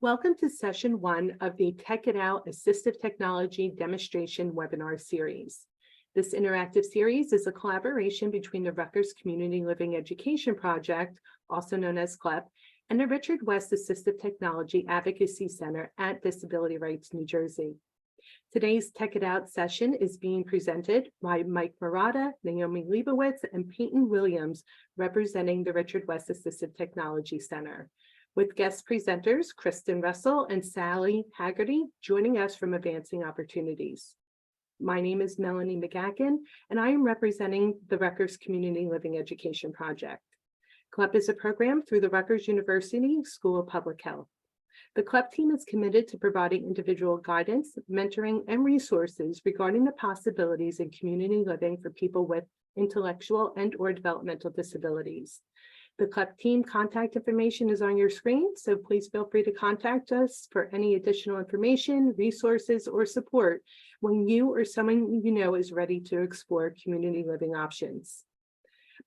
Welcome to session 1 of the Tech It Out Assistive Technology Demonstration Webinar Series. This interactive series is a collaboration between the Rutgers Community Living Education Project, also known as CLEP, and the Richard West Assistive Technology Advocacy Center at Disability Rights, New Jersey. Today's Tech It Out session is being presented by Mike Murata, Naomi Leibowitz, and Peyton Williams, representing the Richard West Assistive Technology Center, with guest presenters Kristen Russell and Sally Haggerty joining us from Advancing Opportunities. My name is Melanie McGackin, and I am representing the Rutgers Community Living Education Project. CLEP is a program through the Rutgers University School of Public Health. The CLEP team is committed to providing individual guidance, mentoring, and resources regarding the possibilities in community living for people with intellectual and/or developmental disabilities. The CLEP team contact information is on your screen, so please feel free to contact us for any additional information, resources, or support when you or someone you know is ready to explore community living options.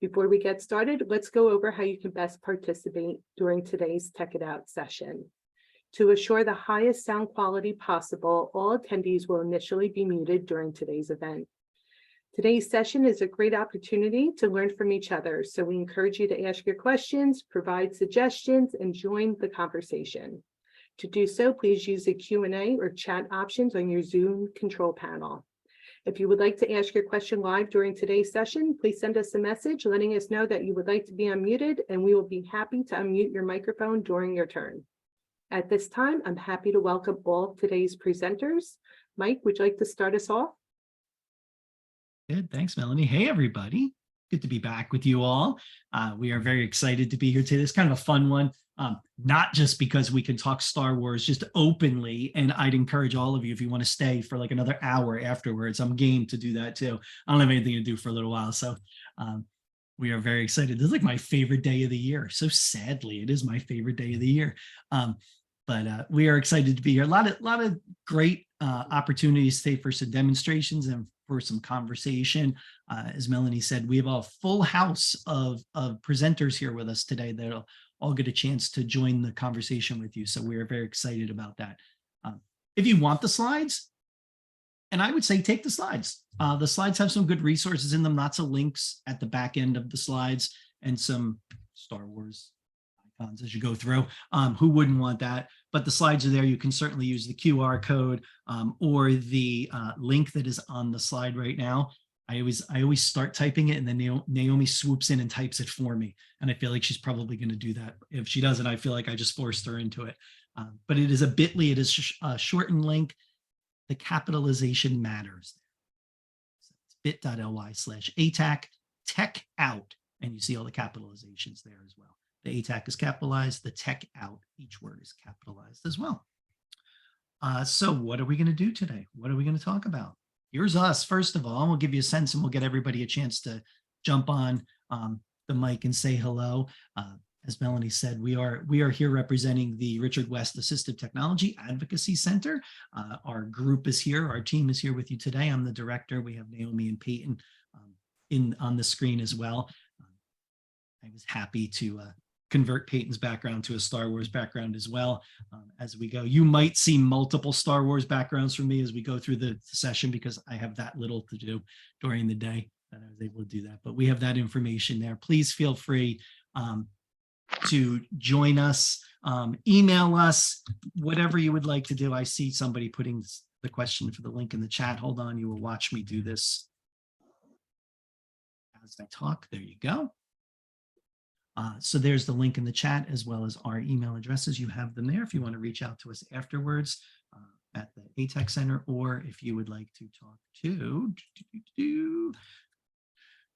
Before we get started, let's go over how you can best participate during today's Tech It Out session. To assure the highest sound quality possible, all attendees will initially be muted during today's event. Today's session is a great opportunity to learn from each other, so we encourage you to ask your questions, provide suggestions, and join the conversation. To do so, please use the Q&A or chat options on your Zoom control panel. If you would like to ask your question live during today's session, please send us a message letting us know that you would like to be unmuted, and we will be happy to unmute your microphone during your turn. At this time, I'm happy to welcome all of today's presenters. Mike, would you like to start us off? Good. Thanks, Melanie. Hey, everybody. Good to be back with you all. We are very excited to be here today. It's kind of a fun one, not just because we can talk Star Wars just openly, and I'd encourage all of you, if you want to stay for like another hour afterwards, I'm game to do that too. I don't have anything to do for a little while, so we are very excited. This is like my favorite day of the year. So sadly, it is my favorite day of the year. But we are excited to be here. A lot of great opportunities today for some demonstrations and for some conversation. As Melanie said, we have a full house of presenters here with us today that'll all get a chance to join the conversation with you. So we are very excited about that. If you want the slides, and I would say take the slides. The slides have some good resources in them, lots of links at the back end of the slides, and some Star Wars icons as you go through. Who wouldn't want that? But the slides are there. You can certainly use the QR code or the link that is on the slide right now. I always start typing it, and then Naomi swoops in and types it for me. And I feel like she's probably going to do that. If she doesn't, I feel like I just forced her into it. But it is a bit.ly. It is a shortened link. The capitalization matters. So it's bit.ly/ATAC tech out. And you see all the capitalizations there as well. The ATAC is capitalized, the tech out, each word is capitalized as well. So what are we going to do today? What are we going to talk about? Here's us, first of all, and we'll give you a sense, and we'll get everybody a chance to jump on the mic and say hello. As Melanie said, we are here representing the Richard West Assistive Technology Advocacy Center. Our group is here, our team is here with you today. I'm the director. We have Naomi and Peyton on the screen as well. I was happy to convert Peyton's background to a Star Wars background as well as we go. You might see multiple Star Wars backgrounds from me as we go through the session, because I have that little to do during the day that I was able to do that. But we have that information there. Please feel free to join us, email us, whatever you would like to do. I see somebody putting the question for the link in the chat. Hold on, you will watch me do this as I talk. There you go. So there's the link in the chat, as well as our email addresses. You have them there if you want to reach out to us afterwards at the ATAC Center, or if you would like to talk to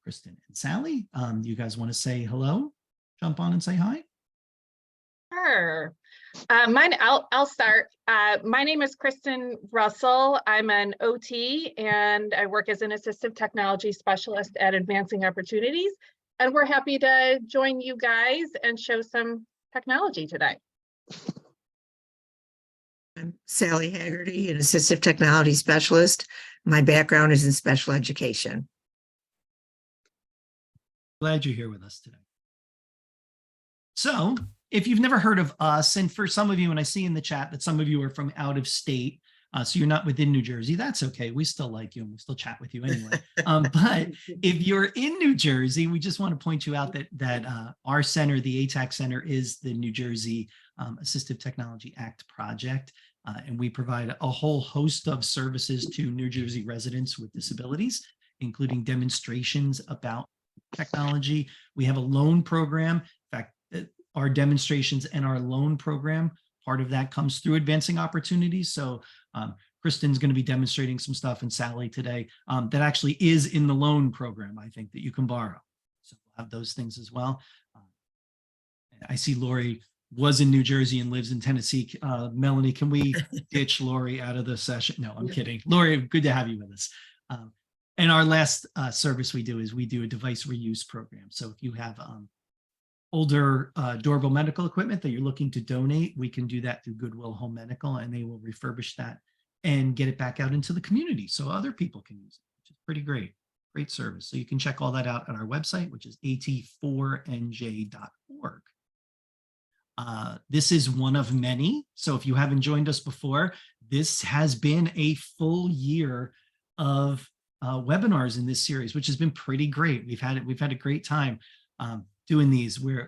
Kristen and Sally. You guys want to say hello? Jump on and say hi. Sure. I'll start. My name is Kristen Russell. I'm an OT, and I work as an assistive technology specialist at Advancing Opportunities. And we're happy to join you guys and show some technology today. I'm Sally Haggerty, an assistive technology specialist. My background is in special education. Glad you're here with us today. So if you've never heard of us, and for some of you, and I see in the chat that some of you are from out of state, so you're not within New Jersey, that's okay. We still like you and we still chat with you anyway. But if you're in New Jersey, we just want to point you out that our center, the ATAC Center, is the New Jersey Assistive Technology Act project. And we provide a whole host of services to New Jersey residents with disabilities, including demonstrations about technology. We have a loan program. In fact, our demonstrations and our loan program, part of that comes through Advancing Opportunities. So Kristen's going to be demonstrating some stuff, and Sally today that actually is in the loan program, I think, that you can borrow. So we'll have those things as well. I see Lori was in New Jersey and lives in Tennessee. Melanie, can we ditch Lori out of the session? No, I'm kidding. Lori, good to have you with us. And our last service we do is we do a device reuse program. So if you have older durable medical equipment that you're looking to donate, we can do that through Goodwill Home Medical, and they will refurbish that and get it back out into the community so other people can use it, which is pretty great. Great service. So you can check all that out on our website, which is at4nj.org. This is one of many. So if you haven't joined us before, this has been a full year of webinars in this series, which has been pretty great. We've had a great time doing these. We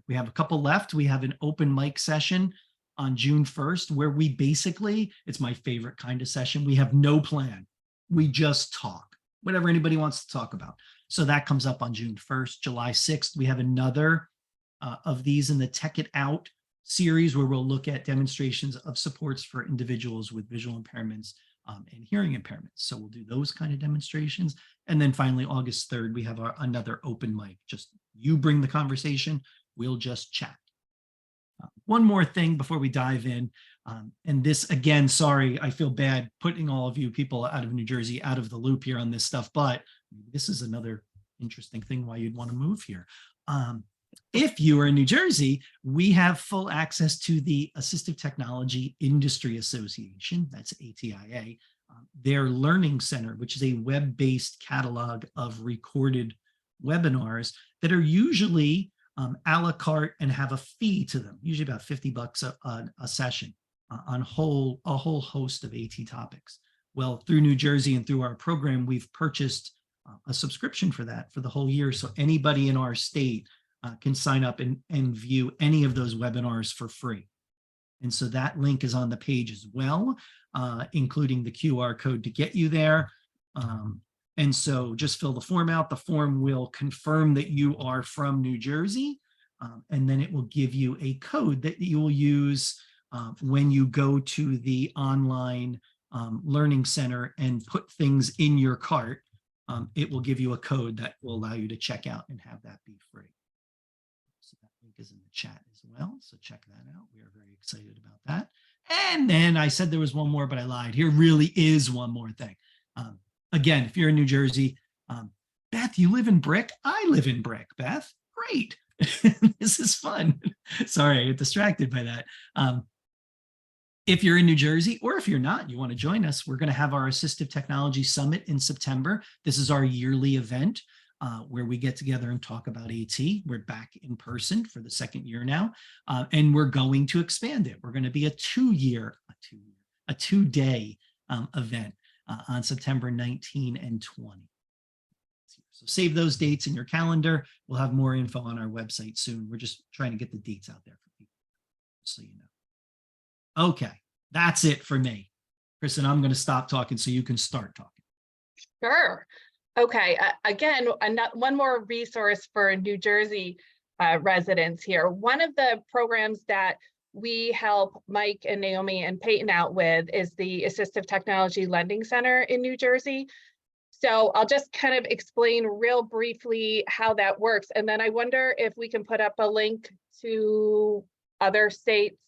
have a couple left. We have an open mic session on June 1st, where we basically, it's my favorite kind of session. We have no plan. We just talk, whatever anybody wants to talk about. So that comes up on June 1st. July 6th, we have another of these in the Tech It Out series, where we'll look at demonstrations of supports for individuals with visual impairments and hearing impairments. So we'll do those kind of demonstrations. And then finally, August 3rd, we have another open mic. Just you bring the conversation, we'll just chat. One more thing before we dive in, and this, again, sorry, I feel bad putting all of you people out of New Jersey out of the loop here on this stuff, but this is another interesting thing why you'd want to move here. If you are in New Jersey, we have full access to the Assistive Technology Industry Association, that's ATIA, their Learning Center, which is a web-based catalog of recorded webinars that are usually a la carte and have a fee to them, usually about $50 a session on a whole host of AT topics. Well, through New Jersey and through our program, we've purchased a subscription for that for the whole year. So anybody in our state can sign up and view any of those webinars for free. And so that link is on the page as well, including the QR code to get you there. And so just fill the form out. The form will confirm that you are from New Jersey, and then it will give you a code that you will use when you go to the online learning center and put things in your cart. It will give you a code that will allow you to check out and have that be free. So that link is in the chat as well. So check that out. We are very excited about that. And then I said there was one more, but I lied. Here really is one more thing. Again, if you're in New Jersey, Beth, you live in Brick? I live in Brick, Beth. Great. This is fun. Sorry, I get distracted by that. If you're in New Jersey, or if you're not, you want to join us, we're going to have our Assistive Technology Summit in September. This is our yearly event where we get together and talk about AT. We're back in person for the second year now, and we're going to expand it. We're going to be a two-day event on September 19 and 20. So save those dates in your calendar. We'll have more info on our website soon. We're just trying to get the dates out there for people, so you know. Okay, that's it for me. Kristen, I'm going to stop talking so you can start talking. Sure. Okay, again, one more resource for New Jersey residents here. One of the programs that we help Mike and Naomi and Peyton out with is the Assistive Technology Lending Center in New Jersey. So I'll just kind of explain real briefly how that works. And then I wonder if we can put up a link to other states,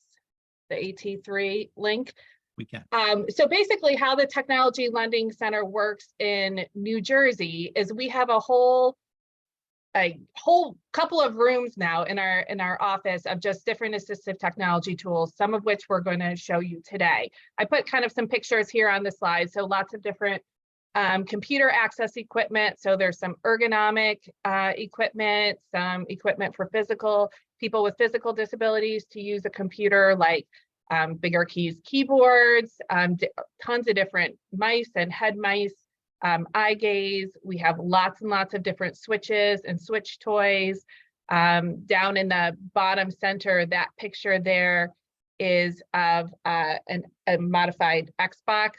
the AT3 link. We can. So basically how the Technology Lending Center works in New Jersey is we have a whole couple of rooms now in our office of just different assistive technology tools, some of which we're going to show you today. I put kind of some pictures here on the slide, so lots of different computer access equipment. So there's some ergonomic equipment, some equipment for people with physical disabilities to use a computer, like bigger keys, keyboards, tons of different mice and head mice, eye gaze. We have lots and lots of different switches and switch toys. Down in the bottom center, that picture there is of a modified Xbox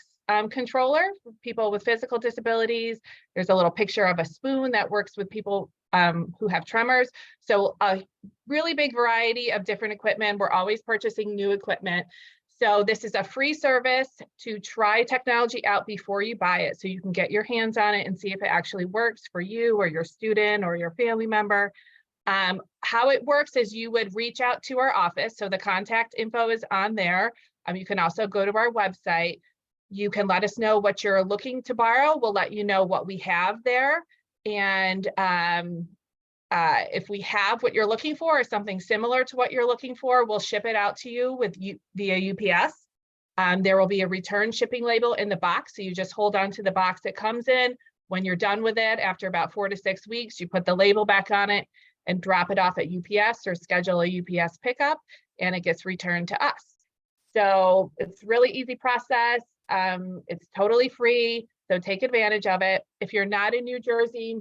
controller for people with physical disabilities. There's a little picture of a spoon that works with people who have tremors. So a really big variety of different equipment. We're always purchasing new equipment. So this is a free service to try technology out before you buy it, so you can get your hands on it and see if it actually works for you or your student or your family member. How it works is you would reach out to our office. So the contact info is on there. You can also go to our website. You can let us know what you're looking to borrow. We'll let you know what we have there. And if we have what you're looking for or something similar to what you're looking for, we'll ship it out to you via UPS. There will be a return shipping label in the box. So you just hold on to the box it comes in. When you're done with it, after about 4 to 6 weeks, you put the label back on it and drop it off at UPS or schedule a UPS pickup, and it gets returned to us. So it's really easy process. It's totally free, so take advantage of it. If you're not in New Jersey,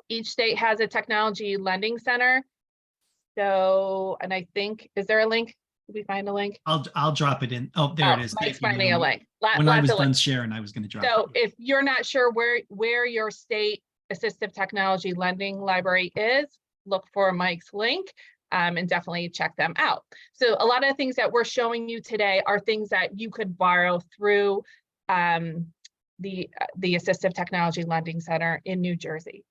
each state has a technology lending center. So, and I think, is there a link? Did we find a link? I'll drop it in. Oh, there it is. Mike's finding a link. When I was done sharing, I was going to drop it. So if you're not sure where your state assistive technology lending library is, look for Mike's link and definitely check them out. So a lot of the things that we're showing you today are things that you could borrow through the Assistive Technology Lending Center in New Jersey.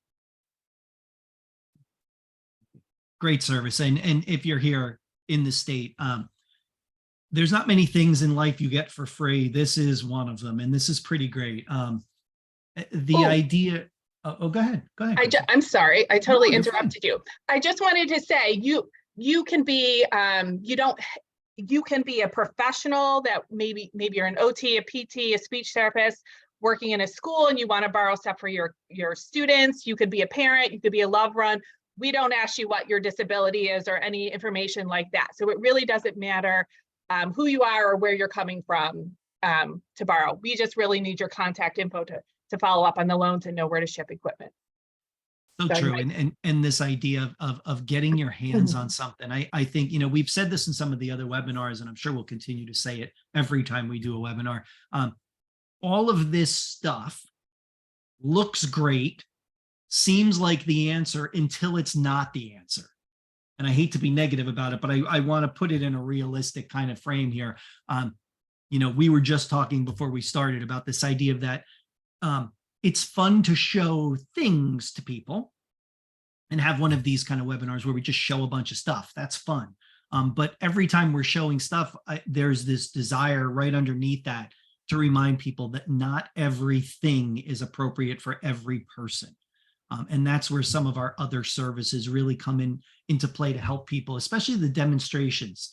Great service. And if you're here in the state, there's not many things in life you get for free. This is one of them, and this is pretty great. Idea. Oh, go ahead. Go ahead. I'm sorry. I totally No, interrupted you. I just wanted to say you can be you can be a professional that maybe you're an OT, a PT, a speech therapist working in a school, and you want to borrow stuff for your students. You could be a parent. You could be a loved one. We don't ask you what your disability is or any information like that. So it really doesn't matter who you are or where you're coming from to borrow. We just really need your contact info to follow up on the loan, to know where to ship equipment. So true. And this idea of getting your hands on something. I think, we've said this in some of the other webinars, and I'm sure we'll continue to say it every time we do a webinar. All of this stuff looks great, seems like the answer until it's not the answer. And I hate to be negative about it, but I want to put it in a realistic kind of frame here. We were just talking before we started about this idea of that it's fun to show things to people and have one of these kind of webinars where we just show a bunch of stuff. That's fun. But every time we're showing stuff, there's this desire right underneath that to remind people that not everything is appropriate for every person. And that's where some of our other services really come into play to help people, especially the demonstrations,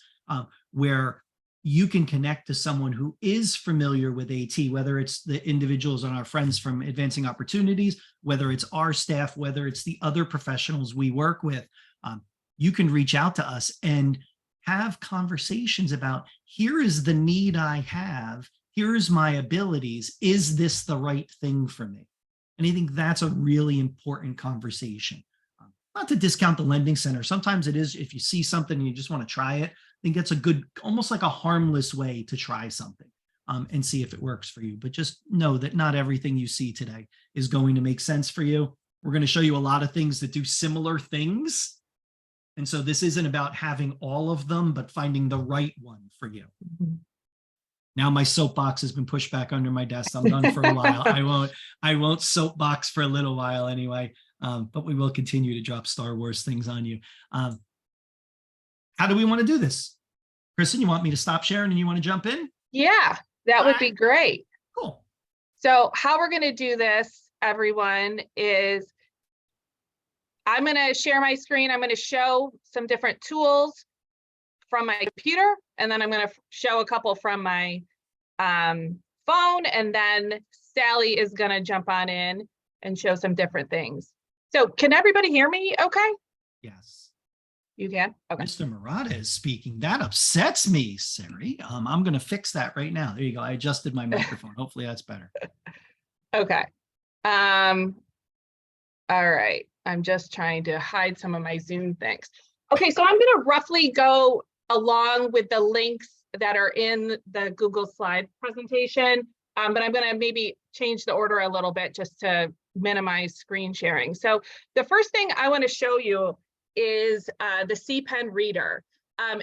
where you can connect to someone who is familiar with AT, whether it's the individuals and our friends from Advancing Opportunities, whether it's our staff, whether it's the other professionals we work with. You can reach out to us and have conversations about, here is the need I have, here's my abilities, is this the right thing for me? And I think that's a really important conversation. Not to discount the lending center. Sometimes it is, if you see something and you just want to try it, I think that's a good, almost like a harmless way to try something and see if it works for you. But just know that not everything you see today is going to make sense for you. We're going to show you a lot of things that do similar things. And so this isn't about having all of them, but finding the right one for you. Mm-hmm. Now my soapbox has been pushed back under my desk. I'm done for a while. I won't soapbox for a little while anyway, but we will continue to drop Star Wars things on you. How do we want to do this? Kristen, you want me to stop sharing and you want to jump in? Yeah, that would be great. Cool. So how we're going to do this, everyone, is I'm going to share my screen. I'm going to show some different tools from my computer, and then I'm going to show a couple from my phone, and then Sally is going to jump on in and show some different things. So can everybody hear me okay? Yes. You can? Okay. Mr. Murata is speaking. That upsets me, Siri. I'm going to fix that right now. There you go. I adjusted my microphone. Hopefully that's better. Okay. All right. I'm just trying to hide some of my Zoom things. Okay, so I'm going to roughly go along with the links that are in the Google slide presentation, but I'm going to maybe change the order a little bit just to minimize screen sharing. So the first thing I want to show you is the CPen reader.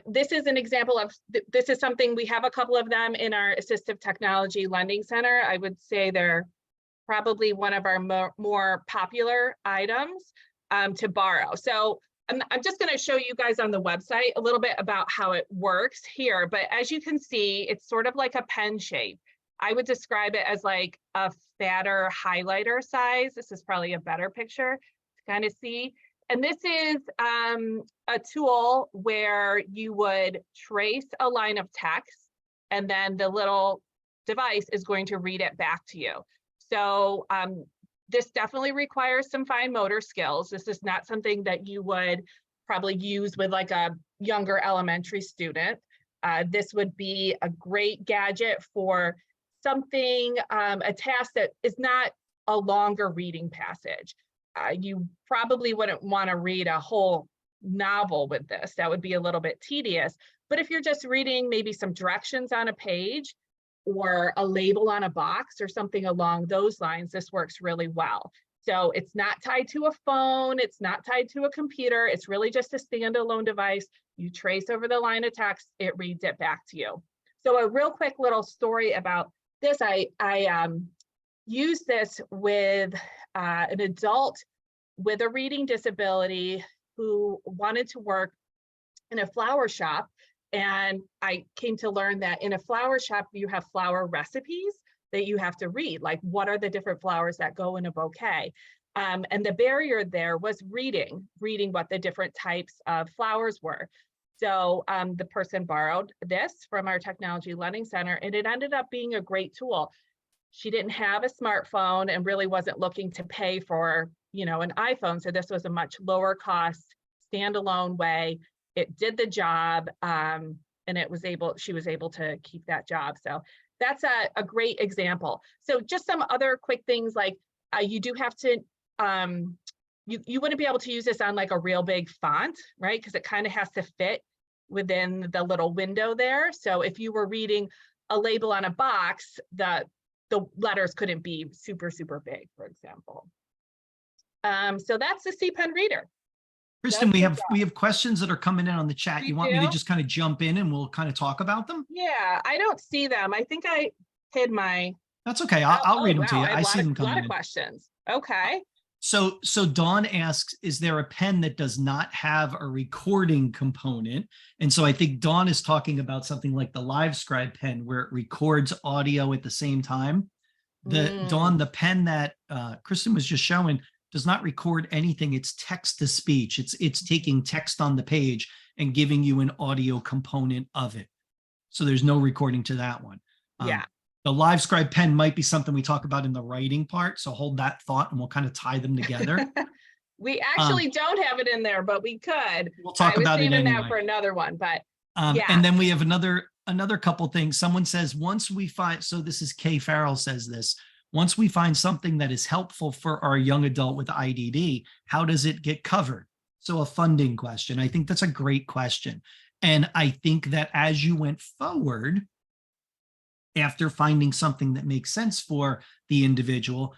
This is an example of, this is something, we have a couple of them in our Assistive Technology Lending Center. I would say they're probably one of our more popular items to borrow. So I'm just going to show you guys on the website a little bit about how it works here. But as you can see, it's sort of like a pen shape. I would describe it as like a fatter highlighter size. This is probably a better picture to kind of see. And this is a tool where you would trace a line of text, and then the little device is going to read it back to you. So this definitely requires some fine motor skills. This is not something that you would probably use with like a younger elementary student. This would be a great gadget for something, a task that is not a longer reading passage. You probably wouldn't want to read a whole novel with this. That would be a little bit tedious. But if you're just reading maybe some directions on a page or a label on a box or something along those lines, this works really well. So it's not tied to a phone, it's not tied to a computer, it's really just a standalone device. You trace over the line of text, it reads it back to you. So a real quick little story about this, I used this with an adult with a reading disability who wanted to work in a flower shop. And I came to learn that in a flower shop, you have flower recipes that you have to read, like what are the different flowers that go in a bouquet. And the barrier there was reading what the different types of flowers were. So the person borrowed this from our Technology Lending Center, and it ended up being a great tool. She didn't have a smartphone and really wasn't looking to pay for, you know, an iPhone. So this was a much lower cost, standalone way. It did the job, and she was able to keep that job. So that's a great example. So just some other quick things, like you do have to, you wouldn't be able to use this on like a real big font, right? Because it kind of has to fit within the little window there. So if you were reading a label on a box, the letters couldn't be super, super big, for example. So that's the CPen reader. Kristen, we have questions that are coming in on the chat. You want me to just kind of jump in and we'll kind of talk about them? Yeah, I don't see them. I think I hid my. That's okay. I'll read them to you. I see them coming in. A lot of questions. Okay. So Dawn asks, is there a pen that does not have a recording component? And so I think Dawn is talking about something like the LiveScribe pen where it records audio at the same time. Dawn, the pen that Kristen was just showing does not record anything. It's text to speech. It's taking text on the page and giving you an audio component of it. So there's no recording to that one. Yeah. The LiveScribe pen might be something we talk about in the writing part. So hold that thought and we'll kind of tie them together. We actually don't have it in there, but we could. We'll talk about it anyway. That for another one, but yeah. And then we have another couple things. Someone says, once we find, so this is Kay Farrell says this, once we find something that is helpful for our young adult with IDD, how does it get covered? So a funding question. I think that's a great question. And I think that as you went forward, after finding something that makes sense for the individual,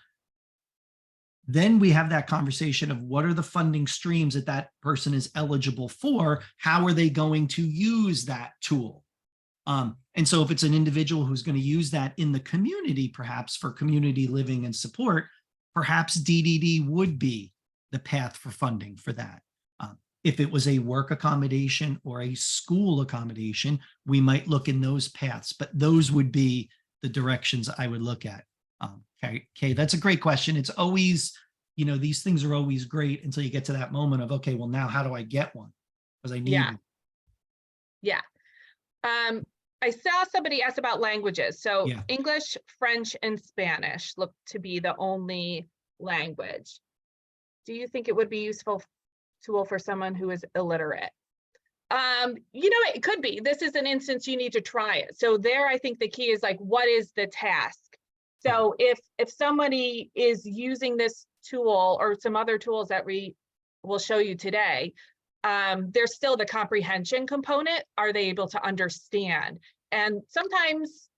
then we have that conversation of what are the funding streams that that person is eligible for? How are they going to use that tool? And so if it's an individual who's going to use that in the community, perhaps for community living and support, perhaps DDD would be the path for funding for that. If it was a work accommodation or a school accommodation, we might look in those paths, but those would be the directions I would look at. Okay, that's a great question. It's always, you know, these things are always great until you get to that moment of, okay, well, now how do I get one? Because I need it. Yeah. I saw somebody ask about languages. So Yeah. English, French, and Spanish look to be the only language. Do you think it would be useful tool for someone who is illiterate? It could be. This is an instance you need to try it. So there, I think the key is like, what is the task? So if somebody is using this tool or some other tools that we will show you today, there's still the comprehension component. Are they able to understand? And sometimes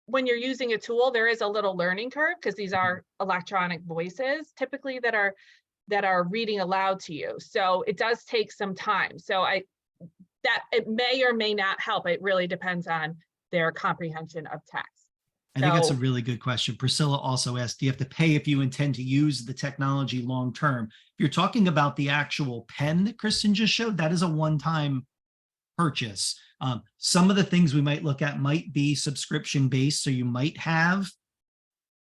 when you're using a tool, there is a little learning curve because these are electronic voices typically that are reading aloud to you. So it does take some time. So that it may or may not help. It really depends on their comprehension of text. I think that's a really good question. Priscilla also asked, do you have to pay if you intend to use the technology long term? If you're talking about the actual pen that Kristen just showed, that is a one-time purchase. Some of the things we might look at might be subscription based, so you might have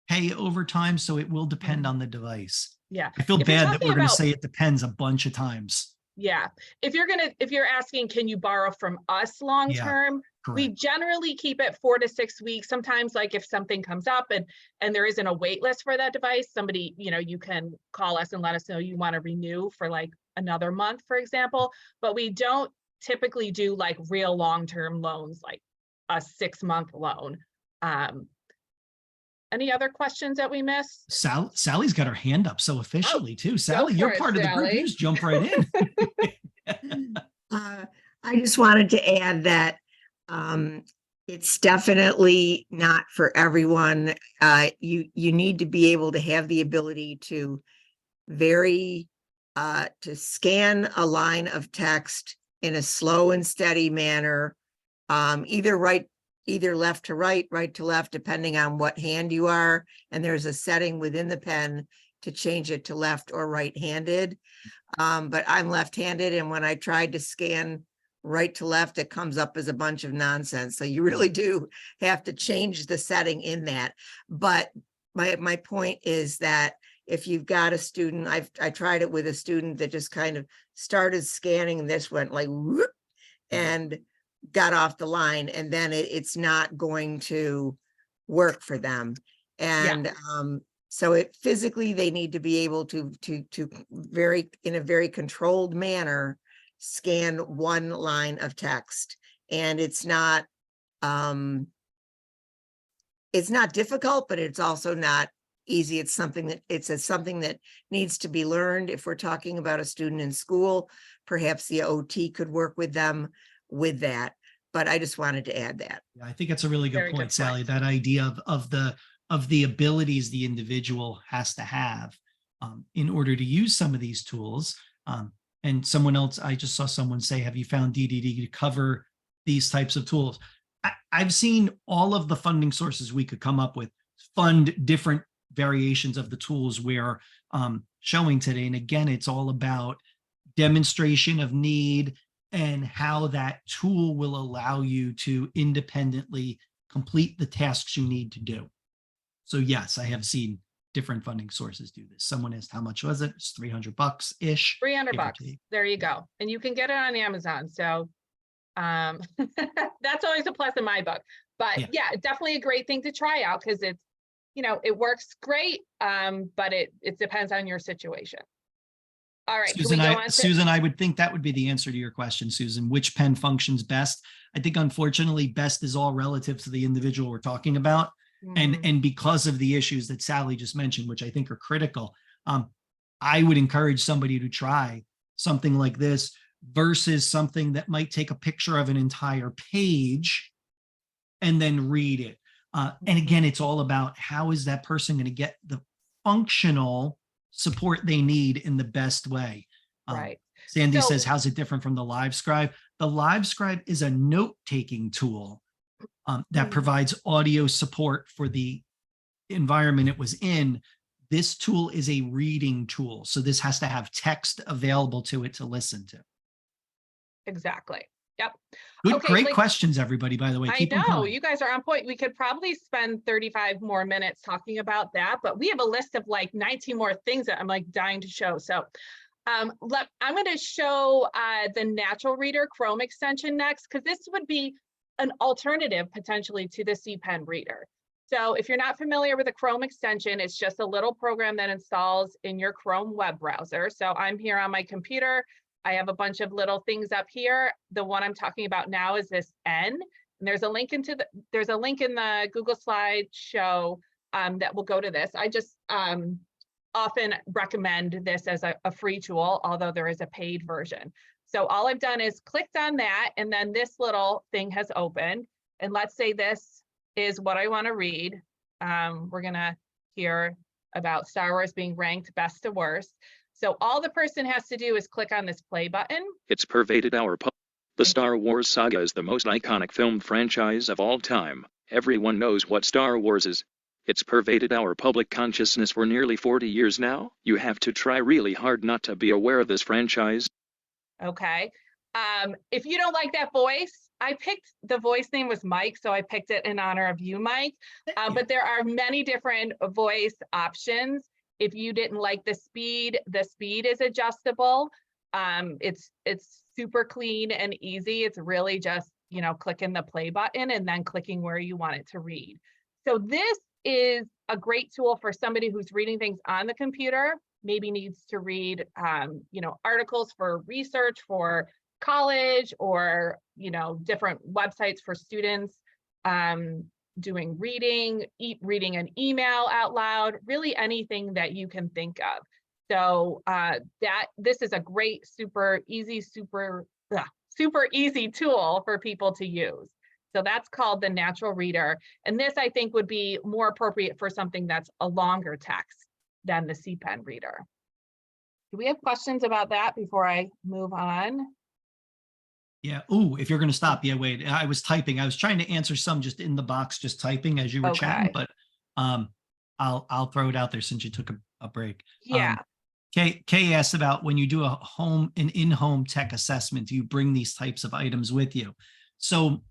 pay over time, so it will depend on the device. Yeah. I feel bad that we're going to say it depends a bunch of times. Yeah. If you're asking, can you borrow from us long term? Correct. We generally keep it 4 to 6 weeks. Sometimes, like if something comes up and there isn't a wait list for that device, somebody, you can call us and let us know you want to renew for like another month, for example. But we don't typically do like real long-term loans, like a 6-month loan. Any other questions that we missed? Sally's got her hand up so officially too. Sally, you're part of the group. You just jump right in. I just wanted to add that it's definitely not for everyone. You need to be able to have the ability to to scan a line of text in a slow and steady manner, either left to right, right to left, depending on what hand you are. And there's a setting within the pen to change it to left or right-handed. But I'm left-handed, and when I tried to scan right to left, it comes up as a bunch of nonsense. So you really do have to change the setting in that. But my point is that if you've got a student, I tried it with a student that just kind of started scanning, and this went like whoop, and got off the line, and then it's not going to work for them. And so it physically, they need to be able to in a very controlled manner scan one line of text. And it's not difficult, but it's also not easy. It's something that needs to be learned. If we're talking about a student in school, perhaps the OT could work with them with that. But I just wanted to add that. Yeah, I think that's a really good point, Sally. That idea of the abilities the individual has to have in order to use some of these tools. And someone else, I just saw someone say, have you found DDD to cover these types of tools? I've seen all of the funding sources we could come up with fund different variations of the tools we're showing today. And again, it's all about demonstration of need and how that tool will allow you to independently complete the tasks you need to do. So yes, I have seen different funding sources do this. Someone asked, how much was it? It's $300-ish. $300. There you go. And you can get it on Amazon. So that's always a plus in my book. But yeah, definitely a great thing to try out because it's, it works great, but it depends on your situation. All right, Susan, I would think that would be the answer to your question, Susan. Which pen functions best? I think, unfortunately, best is all relative to the individual we're talking about. And because of the issues that Sally just mentioned, which I think are critical, I would encourage somebody to try something like this versus something that might take a picture of an entire page and then read it. And again, it's all about how is that person going to get the functional support they need in the best way. Right. Sandy says, how's it different from the Live Scribe? The Live Scribe is a note-taking tool that provides audio support for the environment it was in. This tool is a reading tool. So this has to have text available to it to listen to. Exactly. Yep. Great questions, everybody, by the way. I know you guys are on point. We could probably spend 35 more minutes talking about that, but we have a list of like 19 more things that I'm like dying to show. So I'm going to show the Natural Reader Chrome extension next, because this would be an alternative potentially to the CPen reader. So if you're not familiar with a Chrome extension, it's just a little program that installs in your Chrome web browser. So I'm here on my computer. I have a bunch of little things up here. The one I'm talking about now is this N. And there's a link in the Google slideshow that will go to this. I just often recommend this as a free tool, although there is a paid version. So all I've done is clicked on that, and then this little thing has opened. And let's say this is what I want to read. We're gonna hear about Star Wars being ranked best to worst. So all the person has to do is click on this play button. It's pervaded our The Star Wars saga is the most iconic film franchise of all time. Everyone knows what Star Wars is. It's pervaded our public consciousness for nearly 40 years now. You have to try really hard not to be aware of this franchise. Okay. If you don't like that voice, I picked the voice name was Mike, so I picked it in honor of you, Mike. But there are many different voice options. If you didn't like the speed is adjustable. It's super clean and easy. It's really just, you know, clicking the play button and then clicking where you want it to read. So this is a great tool for somebody who's reading things on the computer, maybe needs to read, you know, articles for research for college, or, you know, different websites for students, doing reading an email out loud, really anything that you can think of. So this is a great, super easy tool for people to use. So that's called the Natural Reader. And this, I think, would be more appropriate for something that's a longer text than the CPen reader. Do we have questions about that before I move on? Yeah. Oh, if you're going to stop. Yeah, wait, I was typing. I was trying to answer some just in the box, just typing as you were chatting, but I'll throw it out there since you took a break. Yeah. Kay asked about when you do an in-home tech assessment, do you bring these types of items with you? So,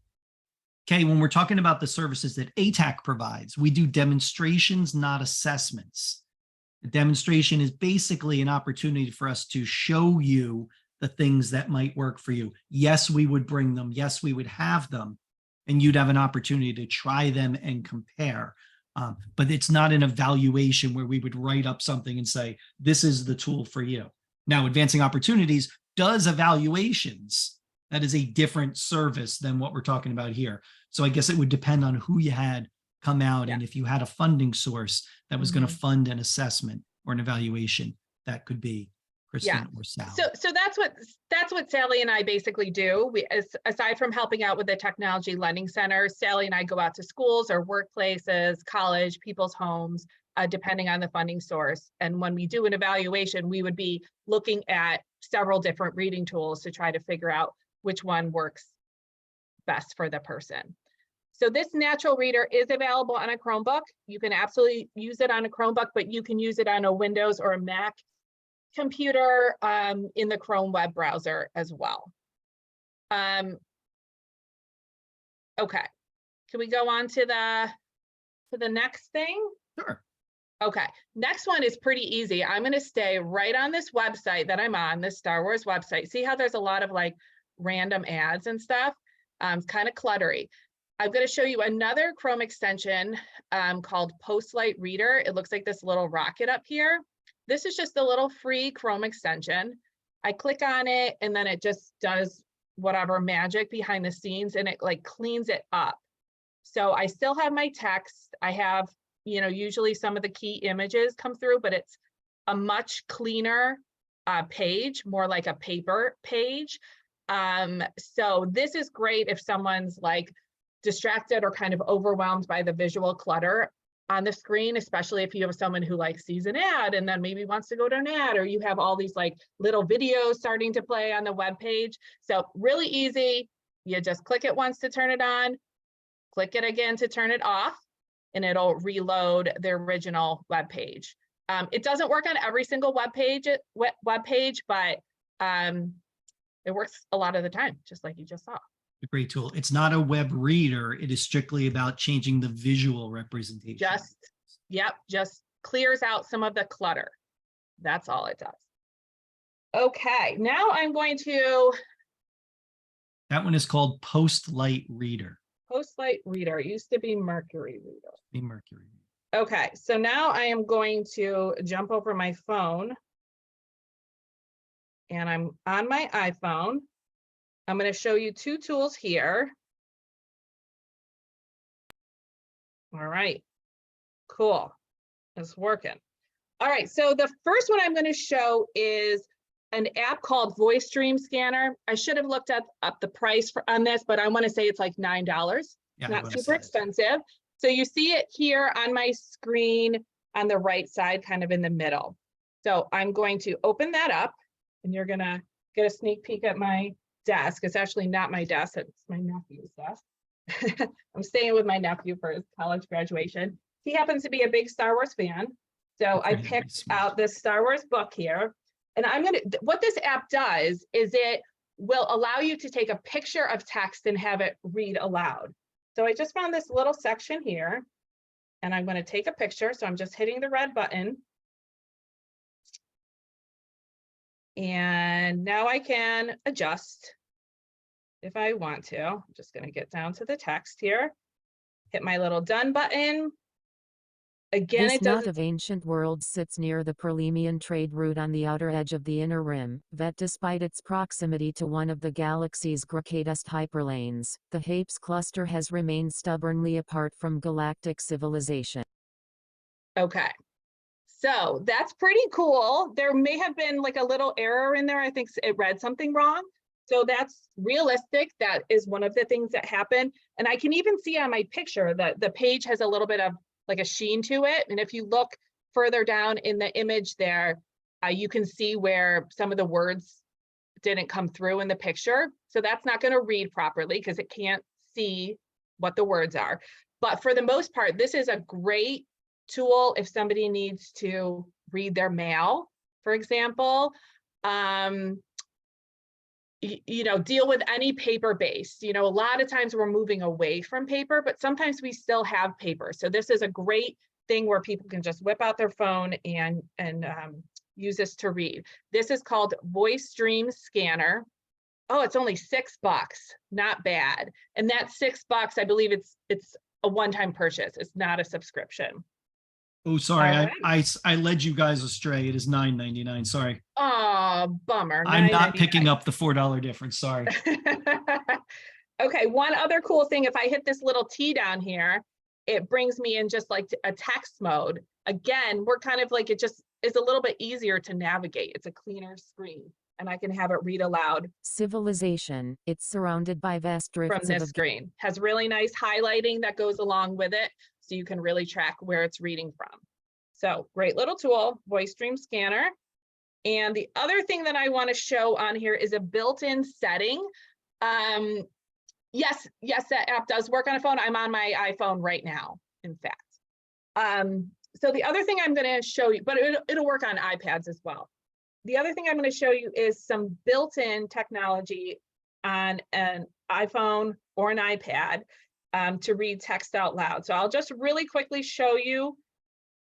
Kay, when we're talking about the services that ATAC provides, we do demonstrations, not assessments. The demonstration is basically an opportunity for us to show you the things that might work for you. Yes, we would bring them. Yes, we would have them, and you'd have an opportunity to try them and compare. But it's not an evaluation where we would write up something and say, this is the tool for you. Now, Advancing Opportunities does evaluations. That is a different service than what we're talking about here. So I guess it would depend on who you had come out, and if you had a funding source that was going to fund an assessment or an evaluation, that could be Kristen or Sally. So that's what Sally and I basically do. We, aside from helping out with the Technology Lending Center, Sally and I go out to schools or workplaces, college, people's homes, depending on the funding source. And when we do an evaluation, we would be looking at several different reading tools to try to figure out which one works best for the person. So this Natural Reader is available on a Chromebook. You can absolutely use it on a Chromebook, but you can use it on a Windows or a Mac computer in the Chrome web browser as well. Okay, can we go on to the next thing? Sure. Okay, next one is pretty easy. I'm going to stay right on this website that I'm on, this Star Wars website. See how there's a lot of like random ads and stuff? It's kind of cluttery. I'm going to show you another Chrome extension called Postlight Reader. It looks like this little rocket up here. This is just a little free Chrome extension. I click on it and then it just does whatever magic behind the scenes, and it like cleans it up. So I still have my text. I have, you know, usually some of the key images come through, but it's a much cleaner page, more like a paper page. So this is great if someone's like distracted or kind of overwhelmed by the visual clutter on the screen, especially if you have someone who like sees an ad and then maybe wants to go to an ad, or you have all these like little videos starting to play on the web page. So really easy. You just click it once to turn it on, click it again to turn it off, and it'll reload the original web page. It doesn't work on every single web page, but it works a lot of the time, just like you just saw. A great tool. It's not a web reader. It is strictly about changing the visual representation. Just clears out some of the clutter. That's all it does. Okay, now I'm going to That one is called Postlight Reader. Postlight Reader. It used to be Mercury Reader. The Mercury. Okay, so now I am going to jump over my phone. And I'm on my iPhone. I'm going to show you two tools here. All right, cool. It's working. All right, so the first one I'm going to show is an app called Voice Stream Scanner. I should have looked up the price on this, but I want to say it's like $9. Yeah, Not super expensive. So you see it here on my screen on the right side, kind of in the middle. So I'm going to open that up and you're gonna get a sneak peek at my desk. It's actually not my desk, it's my nephew's desk. I'm staying with my nephew for his college graduation. He happens to be a big Star Wars fan. So I picked out this Star Wars book here. And what this app does is it will allow you to take a picture of text and have it read aloud. So I just found this little section here and I'm going to take a picture. So I'm just hitting the red button. And now I can adjust if I want to. I'm just going to get down to the text here, hit my little done button. Again, This it knot does. of ancient worlds sits near the Perlemian trade route on the outer edge of the inner rim, that despite its proximity to one of the galaxy's greatest hyperlanes, the Hapes cluster has remained stubbornly apart from galactic civilization. Okay, so that's pretty cool. There may have been like a little error in there. I think it read something wrong. So that's realistic. That is one of the things that happened. And I can even see on my picture that the page has a little bit of like a sheen to it. And if you look further down in the image there, you can see where some of the words didn't come through in the picture. So that's not going to read properly because it can't see what the words are. But for the most part, this is a great tool if somebody needs to read their mail, for example. You know, deal with any paper based, you know, a lot of times we're moving away from paper, but sometimes we still have paper. So this is a great thing where people can just whip out their phone and use this to read. This is called Voice Stream Scanner. Oh, it's only $6, not bad. And that $6, I believe it's a one-time purchase. It's not a subscription. Oh, sorry, Right. I led you guys astray. It is $9.99. Sorry. Oh, bummer. I'm not picking $9.99. up the $4 difference. Sorry. Okay, one other cool thing, if I hit this little T down here, it brings me in just like a text mode. Again, we're kind of like, it just is a little bit easier to navigate. It's a cleaner screen and I can have it read aloud. Civilization, it's surrounded by vast From drifts this of screen. Has really nice highlighting that goes along with it. So you can really track where it's reading from. So great little tool, Voice Stream Scanner. And the other thing that I want to show on here is a built-in setting. Yes, that app does work on a phone. I'm on my iPhone right now, in fact. So the other thing I'm going to show you, but it'll work on iPads as well. The other thing I'm going to show you is some built-in technology on an iPhone or an iPad to read text out loud. So I'll just really quickly show you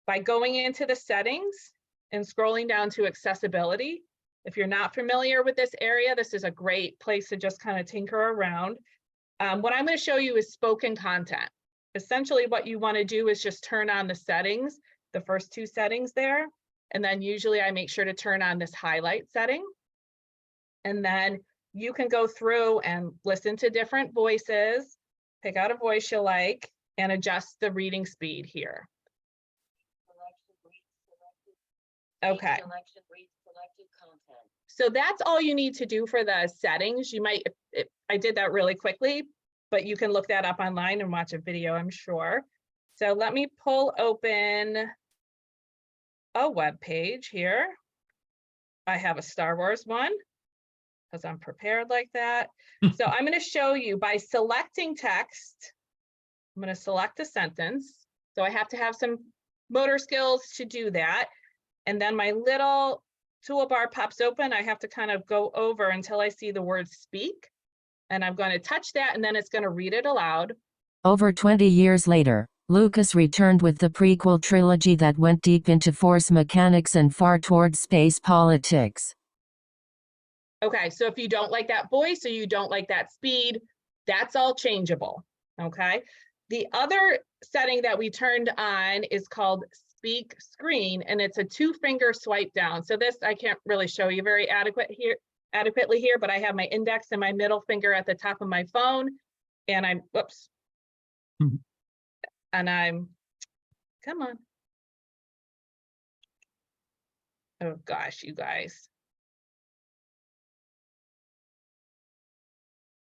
by going into the settings and scrolling down to accessibility. If you're not familiar with this area, this is a great place to just kind of tinker around. What I'm going to show you is spoken content. Essentially, what you want to do is just turn on the settings, the first two settings there. And then usually I make sure to turn on this highlight setting. And then you can go through and listen to different voices, pick out a voice you like, and adjust the reading speed here. Okay. So that's all you need to do for the settings. You might, I did that really quickly, but you can look that up online and watch a video, I'm sure. So let me pull open a web page here. I have a Star Wars one because I'm prepared like that. So I'm going to show you by selecting text. I'm going to select a sentence. So I have to have some motor skills to do that. And then my little toolbar pops open. I have to kind of go over until I see the word speak. And I'm going to touch that and then it's going to read it aloud. Over 20 years later, Lucas returned with the prequel trilogy that went deep into force mechanics and far toward space politics. Okay, so if you don't like that voice or you don't like that speed, that's all changeable, okay? The other setting that we turned on is called speak screen, and it's a 2-finger swipe down. So this, I can't really show you very adequately here, but I have my index and my middle finger at the top of my phone, and I'm, whoops. Mhm. And I'm, come on. Oh gosh, you guys.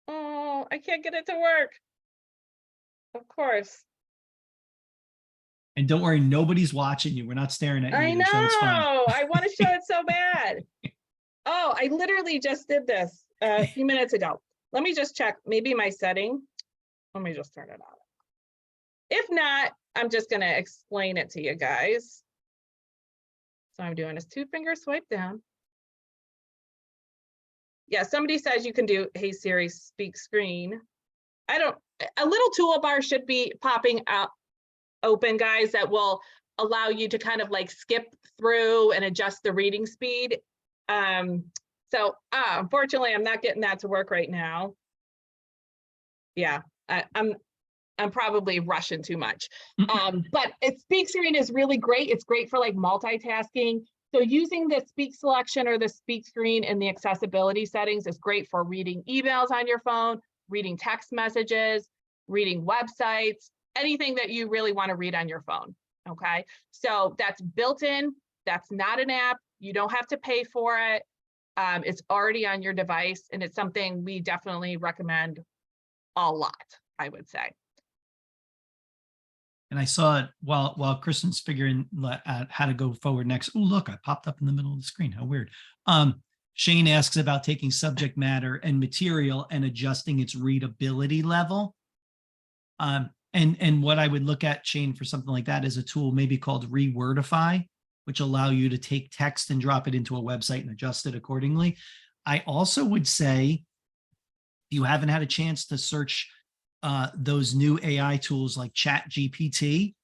Oh, I can't get it to work. Of course. And don't worry, nobody's watching you. We're not staring at you I either, so it's fine. know. I want to show it so bad. Oh, I literally just did this a few minutes ago. Let me just check. Maybe my setting. Let me just turn it on. If not, I'm just going to explain it to you guys. So I'm doing this 2-finger swipe down. Yeah, somebody says you can do, hey Siri, speak screen. A little toolbar should be popping out open, guys, that will allow you to kind of like skip through and adjust the reading speed. Unfortunately, I'm not getting that to work right now. Yeah, I'm probably rushing too much. But speak screen is really great. It's great for like multitasking. So using the speak selection or the speak screen in the accessibility settings is great for reading emails on your phone, reading text messages, reading websites, anything that you really want to read on your phone. Okay, so that's built in. That's not an app. You don't have to pay for it. It's already on your device, and it's something we definitely recommend a lot, I would say. And I saw it while Kristen's figuring out how to go forward next. Oh, look, I popped up in the middle of the screen. How weird. Shane asks about taking subject matter and material and adjusting its readability level. And what I would look at, Shane, for something like that is a tool maybe called Rewordify, which allow you to take text and drop it into a website and adjust it accordingly. I also would say, if you haven't had a chance to search those new AI tools like ChatGPT,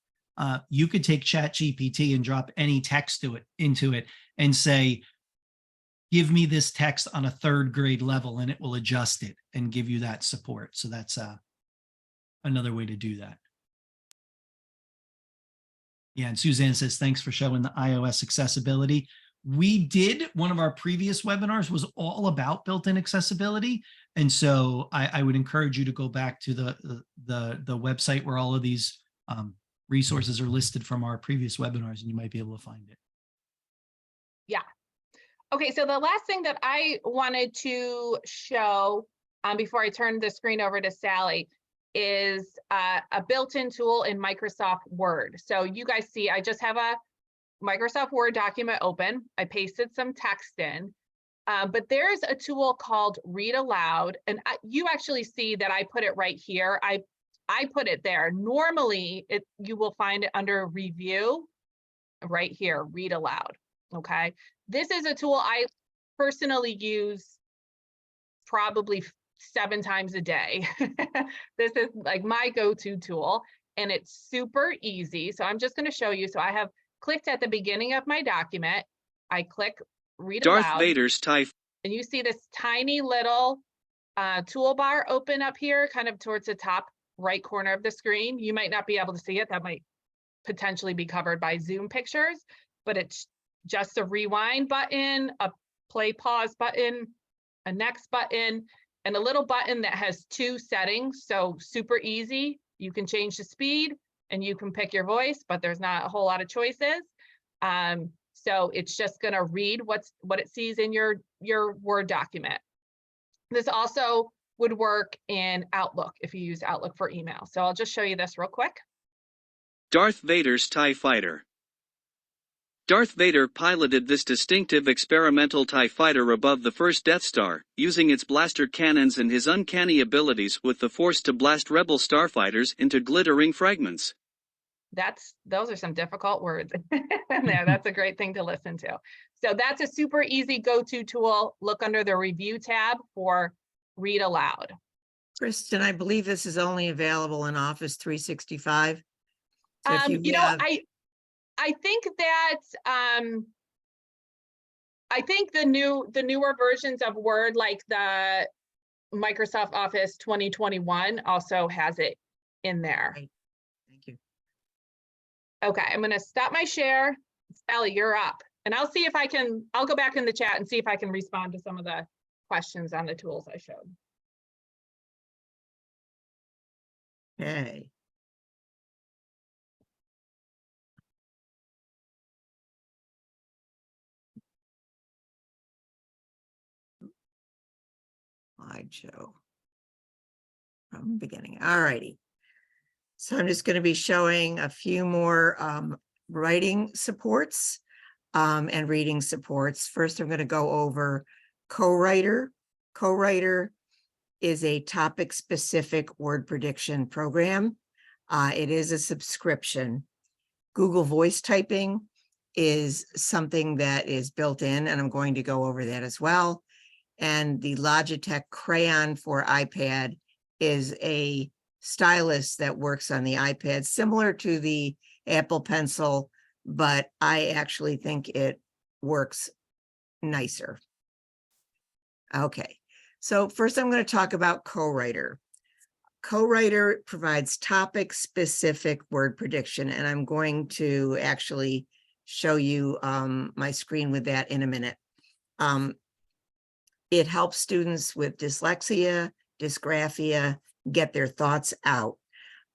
you could take ChatGPT and drop any text into it and say, give me this text on a 3rd grade level, and it will adjust it and give you that support. So that's another way to do that. Yeah, and Suzanne says, thanks for showing the iOS accessibility. We did, one of our previous webinars was all about built-in accessibility. And so I would encourage you to go back to the website where all of these resources are listed from our previous webinars, and you might be able to find it. Yeah. Okay, so the last thing that I wanted to show before I turn the screen over to Sally is a built-in tool in Microsoft Word. So you guys see, I just have a Microsoft Word document open. I pasted some text in, but there's a tool called Read Aloud, and you actually see that I put it right here. I put it there. Normally, you will find it under Review right here, Read Aloud. Okay, this is a tool I personally use probably 7 times a day. This is like my go-to tool, and it's super easy. So I'm just going to show you. So I have clicked at the beginning of my document. I click Read Aloud. Darth Vader's TIE. And you see this tiny little toolbar open up here, kind of towards the top right corner of the screen. You might not be able to see it. That might potentially be covered by Zoom pictures, but it's just a rewind button, a play pause button, a next button, and a little button that has 2 settings. So super easy. You can change the speed and you can pick your voice, but there's not a whole lot of choices. So it's just going to read what it sees in your Word document. This also would work in Outlook if you use Outlook for email. So I'll just show you this real quick. Darth Vader's TIE Fighter. Darth Vader piloted this distinctive experimental TIE fighter above the first Death Star, using its blaster cannons and his uncanny abilities with the Force to blast rebel starfighters into glittering fragments. Those are some difficult words in there. That's a great thing to listen to. So that's a super easy go-to tool. Look under the Review tab for Read Aloud. Kristen, I believe this is only available in Office 365. So if I think that I think the newer versions of Word, like the Microsoft Office 2021, also has it in there. Right. Thank you. Okay, I'm gonna stop my share. Sally, you're up. And I'll see if I'll go back in the chat and see if I can respond to some of the questions on the tools I showed. Okay. Slideshow from the beginning. All righty. So I'm just going to be showing a few more writing supports and reading supports. First, I'm going to go over Co-Writer. Co-Writer is a topic-specific word prediction program. It is a subscription. Google Voice Typing is something that is built in, and I'm going to go over that as well. And the Logitech Crayon for iPad is a stylus that works on the iPad, similar to the Apple Pencil, but I actually think it works nicer. Okay, so first I'm going to talk about Co-Writer. Co-Writer provides topic-specific word prediction, and I'm going to actually show you my screen with that in a minute. It helps students with dyslexia, dysgraphia, get their thoughts out.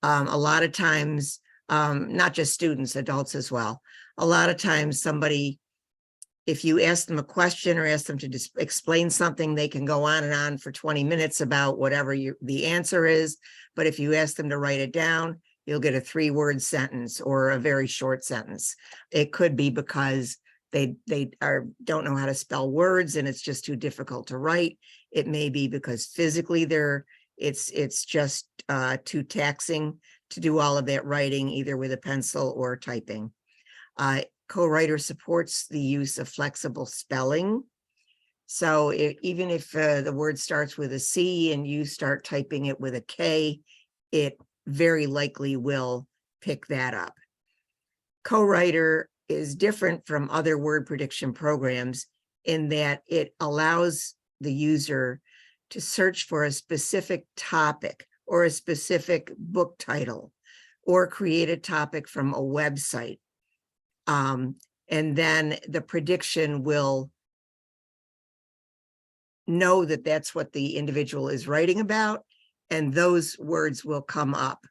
A lot of times, not just students, adults as well. A lot of times somebody, if you ask them a question or ask them to just explain something, they can go on and on for 20 minutes about whatever the answer is. But if you ask them to write it down, you'll get a 3-word sentence or a very short sentence. It could be because they don't know how to spell words and it's just too difficult to write. It may be because physically it's just too taxing to do all of that writing, either with a pencil or typing. Co-Writer supports the use of flexible spelling. So even if the word starts with a C and you start typing it with a K, it very likely will pick that up. Co-Writer is different from other word prediction programs in that it allows the user to search for a specific topic or a specific book title or create a topic from a website. And then the prediction will know that that's what the individual is writing about, and those words will come up.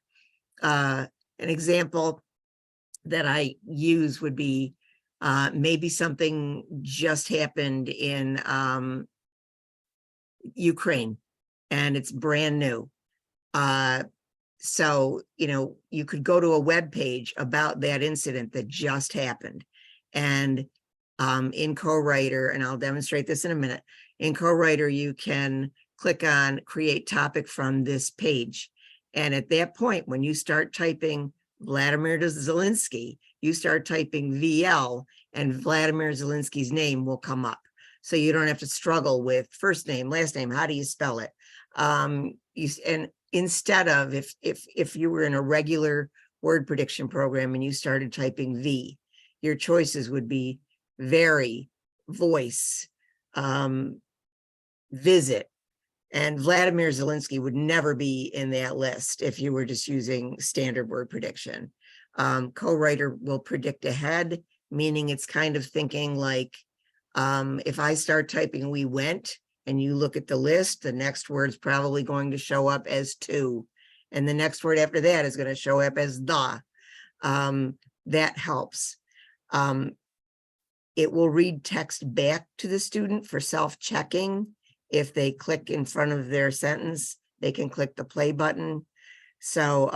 An example that I use would be maybe something just happened in Ukraine and it's brand new. So, you could go to a web page about that incident that just happened. And in Co-Writer, and I'll demonstrate this in a minute, in Co-Writer, you can click on create topic from this page. And at that point, when you start typing Vladimir Zelensky, you start typing VL and Vladimir Zelensky's name will come up. So you don't have to struggle with first name, last name, how do you spell it? And instead of if you were in a regular word prediction program and you started typing V, your choices would be very, voice, visit, and Vladimir Zelensky would never be in that list if you were just using standard word prediction. Co-Writer will predict ahead, meaning it's kind of thinking like, if I start typing we went and you look at the list, the next word's probably going to show up as to, and the next word after that is going to show up as the. That helps. It will read text back to the student for self-checking. If they click in front of their sentence, they can click the play button. So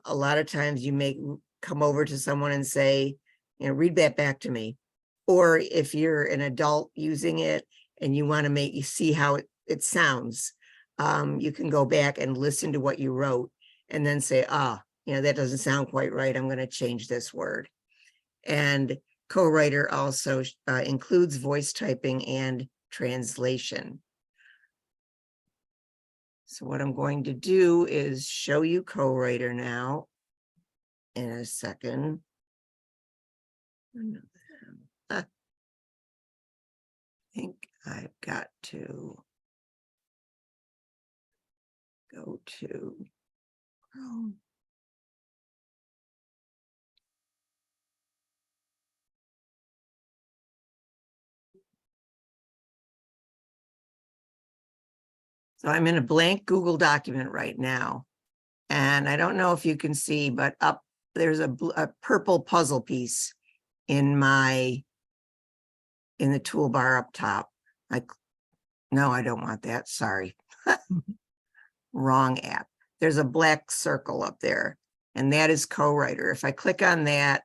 a lot of times you may come over to someone and say, read that back to me. Or if you're an adult using it and you want to see how it sounds, you can go back and listen to what you wrote and then say, that doesn't sound quite right. I'm going to change this word. And Co-Writer also includes voice typing and translation. So what I'm going to do is show you Co-Writer now in a second. think I've got to go to Chrome. So I'm in a blank Google document right now. And I don't know if you can see, but up there's a purple puzzle piece in the toolbar up top. No, I don't want that. Sorry. Wrong app. There's a black circle up there, and that is Co-Writer. If I click on that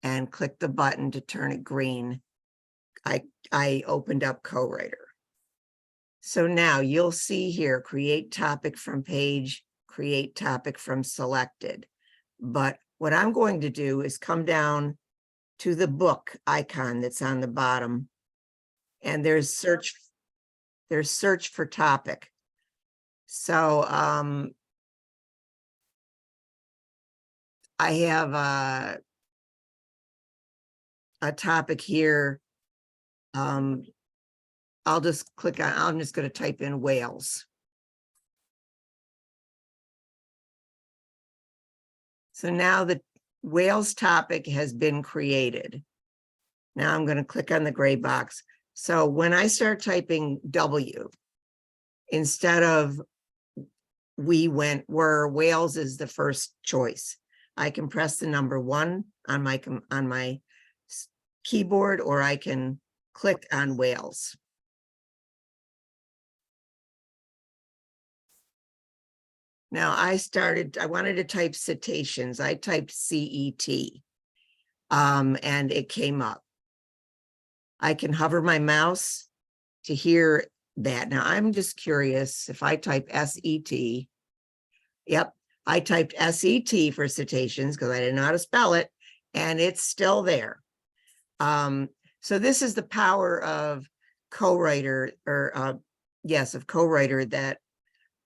and click the button to turn it green, I opened up Co-Writer. So now you'll see here, create topic from page, create topic from selected. But what I'm going to do is come down to the book icon that's on the bottom, and there's search for topic. So I have a topic here. I'll just click on, I'm just going to type in whales. So now the whales topic has been created. Now I'm going to click on the gray box. So when I start typing W, instead of we went where whales is the first choice, I can press the number 1 on my keyboard, or I can click on whales. Now I wanted to type cetaceans. I typed CET, and it came up. I can hover my mouse to hear that. Now I'm just curious if I type SET. Yep, I typed SET for cetaceans because I didn't know how to spell it, and it's still there. So this is the power of Co-Writer, or of Co-Writer, that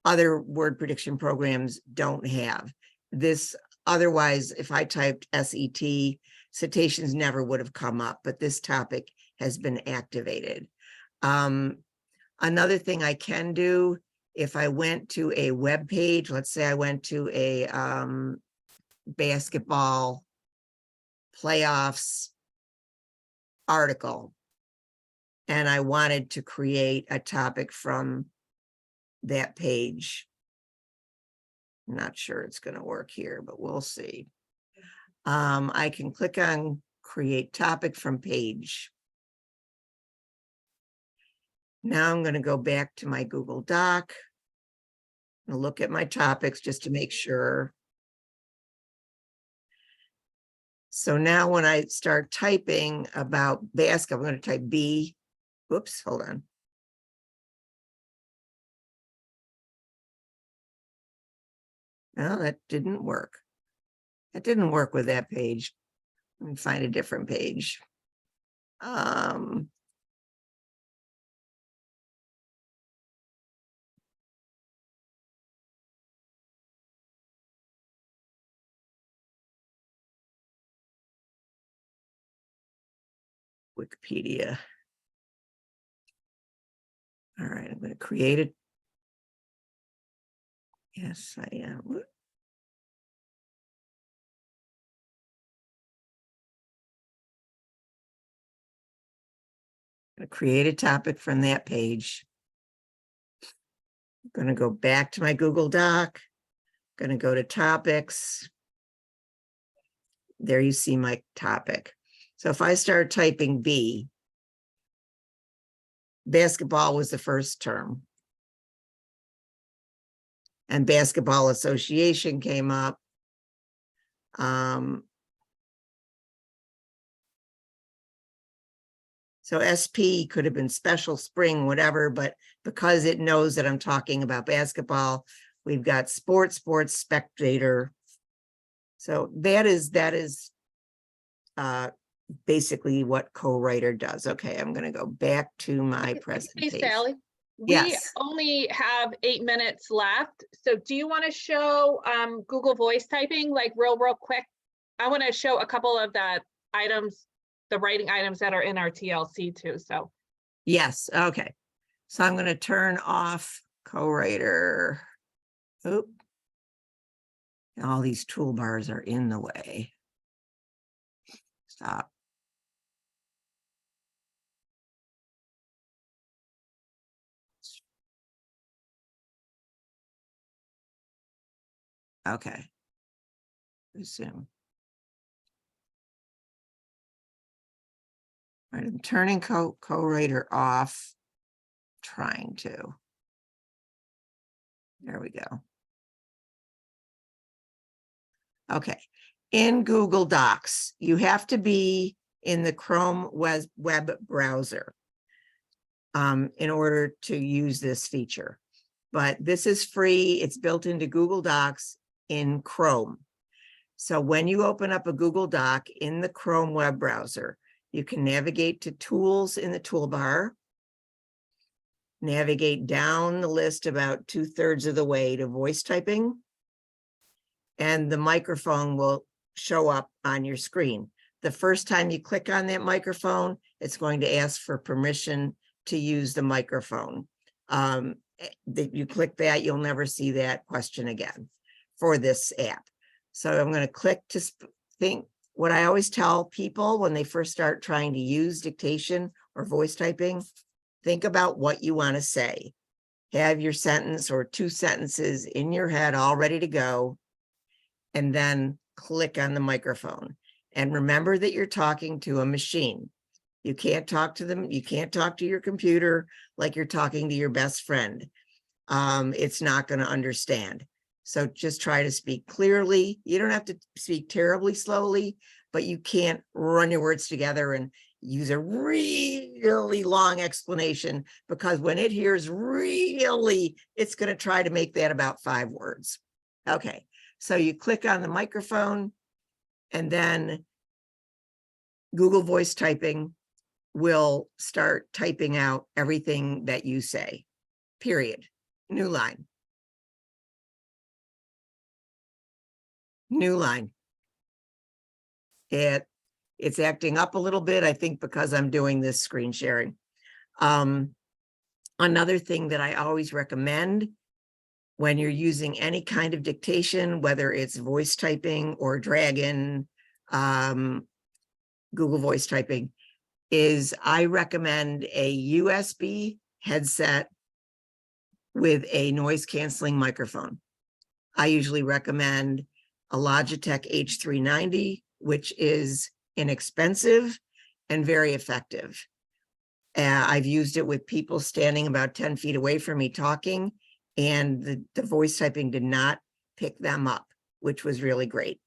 other word prediction programs don't have. This, otherwise, if I typed SET, cetaceans never would have come up, but this topic has been activated. Another thing I can do, if I went to a web page, let's say I went to a basketball playoffs article, and I wanted to create a topic from that page. I'm not sure it's going to work here, but we'll see. I can click on create topic from page. Now I'm going to go back to my Google Doc and look at my topics just to make sure. So now when I start typing about basketball, I'm going to type B. Whoops, hold on. No, that didn't work. That didn't work with that page. Let me find a different page. Wikipedia. All right, I'm going to create it. Yes, I am. I'm going to create a topic from that page. I'm going to go back to my Google Doc. I'm going to go to topics. There you see my topic. So if I start typing B, basketball was the first term. And basketball association came up. So SP could have been special spring, whatever, but because it knows that I'm talking about basketball, we've got sports spectator. So that is basically what Co-Writer does. Okay, I'm going to go back to my presentation. Hey, Sally. Yes. We only have 8 minutes left. So do you want to show Google Voice typing like real quick? I want to show a couple of the items, the writing items that are in our TLC too. So Yes, okay. So I'm going to turn off co-writer. Oop. All these toolbars are in the way. Stop. Okay. Resume. All right, I'm turning co-writer off. Trying to. There we go. Okay. In Google Docs, you have to be in the Chrome web browser in order to use this feature. But this is free. It's built into Google Docs in Chrome. So when you open up a Google Doc in the Chrome web browser, you can navigate to tools in the toolbar, navigate down the list about 2/3 of the way to voice typing, and the microphone will show up on your screen. The first time you click on that microphone, it's going to ask for permission to use the microphone. That you click that, you'll never see that question again for this app. So I'm going to click to think. What I always tell people when they first start trying to use dictation or voice typing, think about what you want to say. Have your sentence or 2 sentences in your head all ready to go, and then click on the microphone. And remember that you're talking to a machine. You can't talk to them. You can't talk to your computer like you're talking to your best friend. It's not going to understand. So just try to speak clearly. You don't have to speak terribly slowly, but you can't run your words together and use a really long explanation, because when it hears really, it's going to try to make that about 5 words. Okay, so you click on the microphone, and then Google Voice Typing will start typing out everything that you say, period. New line. New line. It's acting up a little bit, I think, because I'm doing this screen sharing. Another thing that I always recommend when you're using any kind of dictation, whether it's voice typing or Dragon, Google Voice Typing, is I recommend a USB headset with a noise canceling microphone. I usually recommend a Logitech H390, which is inexpensive and very effective. I've used it with people standing about 10 feet away from me talking, and the voice typing did not pick them up, which was really great.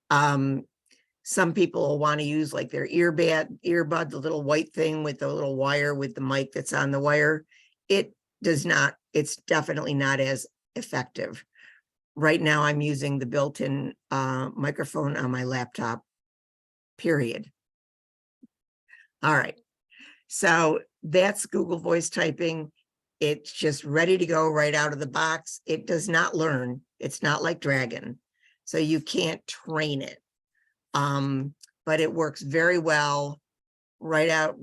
Some people want to use like their earbud, the little white thing with the little wire with the mic that's on the wire. It does not, it's definitely not as effective. Right now I'm using the built-in microphone on my laptop, period. All right, so that's Google Voice Typing. It's just ready to go right out of the box. It does not learn. It's not like Dragon, so you can't train it. But it works very well right off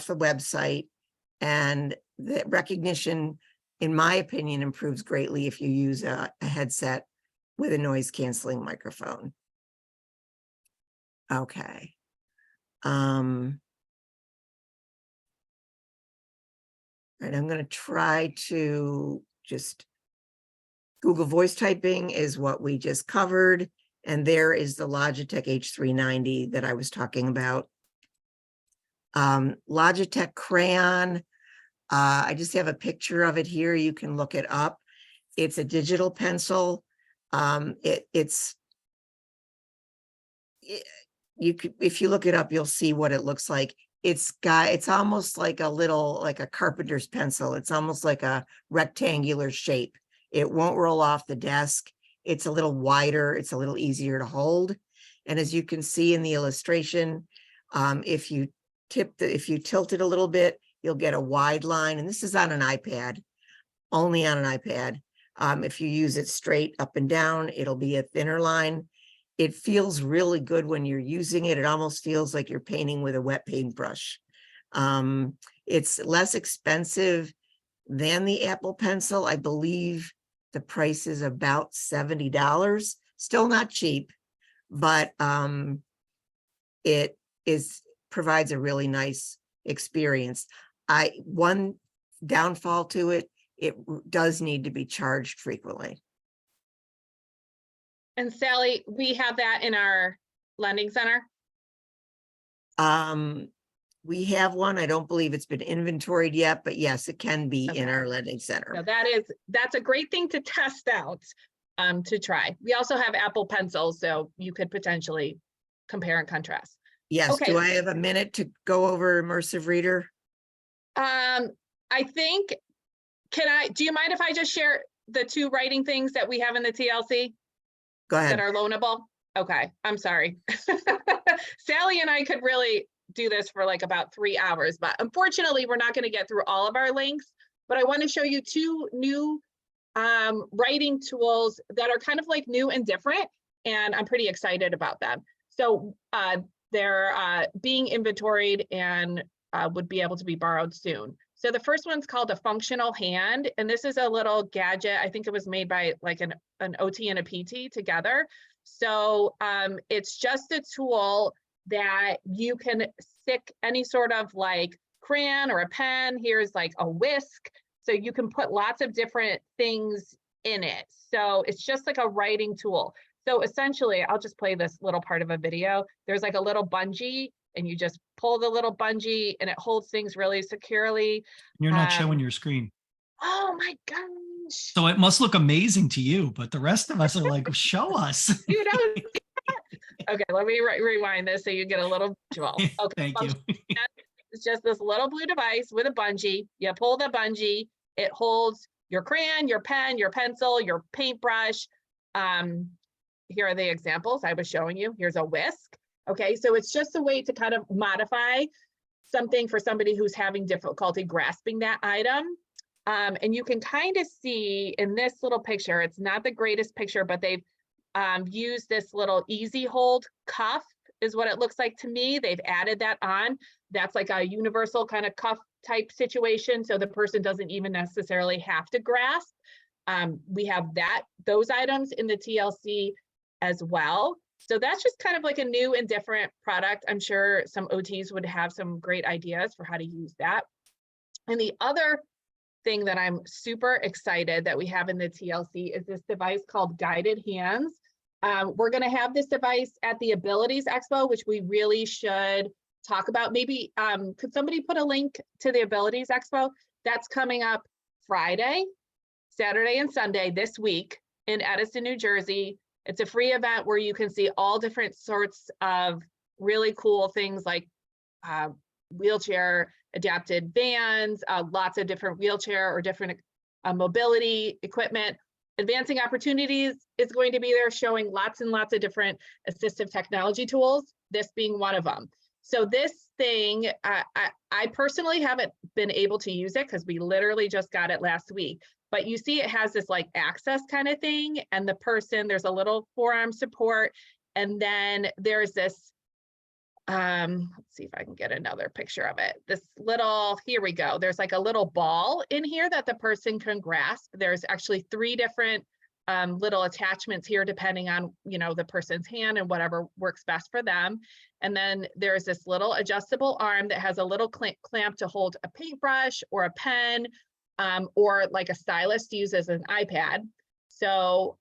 the website, and the recognition, in my opinion, improves greatly if you use a headset with a noise canceling microphone. Okay. Right, I'm going to try to just, Google Voice Typing is what we just covered, and there is the Logitech H390 that I was talking about. Logitech Crayon, I just have a picture of it here. You can look it up. It's a digital pencil. If you look it up, you'll see what it looks like. It's almost like a carpenter's pencil. It's almost like a rectangular shape. It won't roll off the desk. It's a little wider. It's a little easier to hold. And as you can see in the illustration, if you tilt it a little bit, you'll get a wide line. And this is on an iPad, only on an iPad. If you use it straight up and down, it'll be a thinner line. It feels really good when you're using it. It almost feels like you're painting with a wet paintbrush. It's less expensive than the Apple Pencil. I believe the price is about $70. Still not cheap, but it provides a really nice experience. One downfall to it, it does need to be charged frequently. And Sally, we have that in our lending center. We have one. I don't believe it's been inventoried yet, but yes, it can be in Okay. our lending So center. that's a great thing to test out, to try. We also have Apple Pencils, so you could potentially compare and contrast. Yes, Okay. do I have a minute to go over Immersive Reader? I think, do you mind if I just share the 2 writing things that we have in the TLC Go that ahead. are loanable? Okay, I'm sorry. Sally and I could really do this for like about 3 hours, but unfortunately we're not going to get through all of our links, but I want to show you 2 new writing tools that are kind of like new and different, and I'm pretty excited about them. So they're being inventoried and would be able to be borrowed soon. So the first one's called a functional hand, and this is a little gadget. I think it was made by like an OT and a PT together. So it's just a tool that you can stick any sort of like crayon or a pen. Here's like a whisk. So you can put lots of different things in it. So it's just like a writing tool. So essentially, I'll just play this little part of a video. There's like a little bungee, and you just pull the little bungee and it holds things really securely. You're not showing your screen. Oh my gosh. So it must look amazing to you, but the rest of us are like, show us. You know, okay, let me rewind this so you get a little visual. Okay, Thank you. it's just this little blue device with a bungee. You pull the bungee, it holds your crayon, your pen, your pencil, your paintbrush. Here are the examples I was showing you. Here's a whisk. Okay, so it's just a way to kind of modify something for somebody who's having difficulty grasping that item. And you can kind of see in this little picture, it's not the greatest picture, but they've used this little easy hold cuff is what it looks like to me. They've added that on. That's like a universal kind of cuff type situation. So the person doesn't even necessarily have to grasp. We have those items in the TLC as well. So that's just kind of like a new and different product. I'm sure some OTs would have some great ideas for how to use that. And the other thing that I'm super excited that we have in the TLC is this device called Guided Hands. We're going to have this device at the Abilities Expo, which we really should talk about. Maybe could somebody put a link to the Abilities Expo? That's coming up Friday, Saturday, and Sunday this week in Edison, New Jersey. It's a free event where you can see all different sorts of really cool things like wheelchair adapted vans, lots of different wheelchair or different mobility equipment. Advancing Opportunities is going to be there showing lots and lots of different assistive technology tools, this being one of them. So this thing, I personally haven't been able to use it because we literally just got it last week. But you see it has this like access kind of thing, and the person, there's a little forearm support, and then there's this, let's see if I can get another picture of it. This little, here we go. There's like a little ball in here that the person can grasp. There's actually 3 different little attachments here, depending on, you know, the person's hand and whatever works best for them. And then there's this little adjustable arm that has a little clamp to hold a paintbrush or a pen, or like a stylus to use as an iPad. So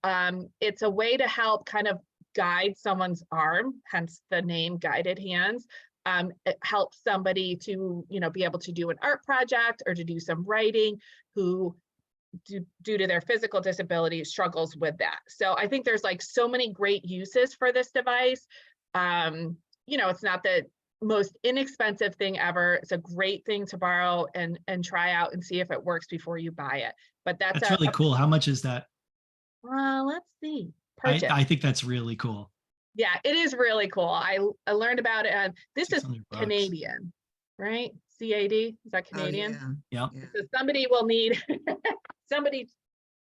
it's a way to help kind of guide someone's arm, hence the name Guided Hands. It helps somebody to, you know, be able to do an art project or to do some writing who, due to their physical disability, struggles with that. So I think there's like so many great uses for this device. You know, it's not the most inexpensive thing ever. It's a great thing to borrow and try out and see if it works before you buy it. But that's really cool. How much is that? Let's see. Purchase. I think that's really cool. Yeah, it is really cool. I learned about it, and this is $600. Canadian, right? CAD, is that Canadian? Oh, Yep. yeah. So somebody will need somebody.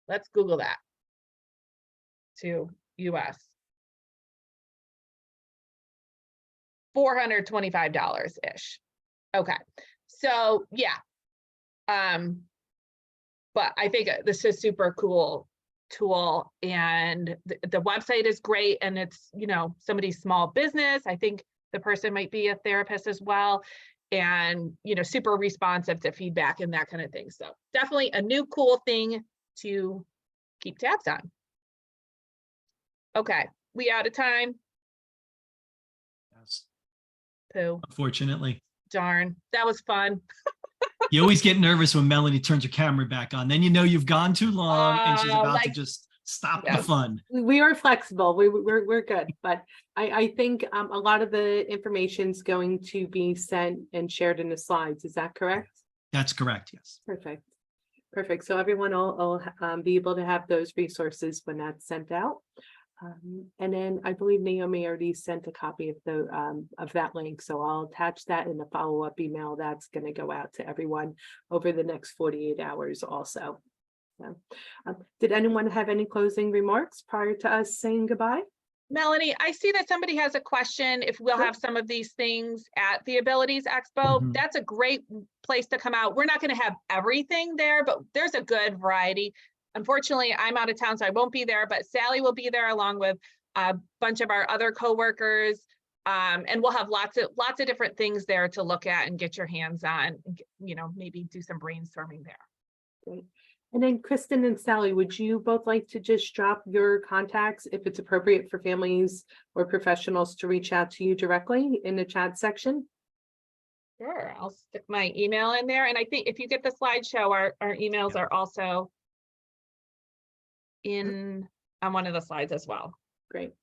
Let's Google that to US. $425-ish. Okay, so yeah. But I think this is super cool tool, and the website is great, and it's, you know, somebody's small business. I think the person might be a therapist as well, and, you know, super responsive to feedback and that kind of thing. So definitely a new cool thing to keep tabs on. Okay, we out of time? Yes, Pooh, unfortunately. darn, that was fun. You always get nervous when Melanie turns her camera back on. Then you know you've gone too long and she's about to Like, just stop yeah. the fun. We are flexible. We're good, but I think a lot of the information's going to be sent and shared in the slides. Is that correct? That's correct. Yes. Perfect. Perfect. So everyone will be able to have those resources when that's sent out. And then I believe Naomi already sent a copy of the of that link. So I'll attach that in the follow-up email that's going to go out to everyone over the next 48 hours also. So, did anyone have any closing remarks prior to us saying goodbye? Melanie, I see that somebody has a question. If we'll Sure. have some of these things at the Abilities Expo, Mhm. that's a great place to come out. We're not going to have everything there, but there's a good variety. Unfortunately, I'm out of town, so I won't be there, but Sally will be there along with a bunch of our other coworkers. And we'll have lots of different things there to look at and get your hands on, you know, maybe do some brainstorming there. Great. And then Kristen and Sally, would you both like to just drop your contacts if it's appropriate for families or professionals to reach out to you directly in the chat section? Sure, I'll stick my email in there. And I think if you get the slideshow, our emails are also on one of the slides as well. Great,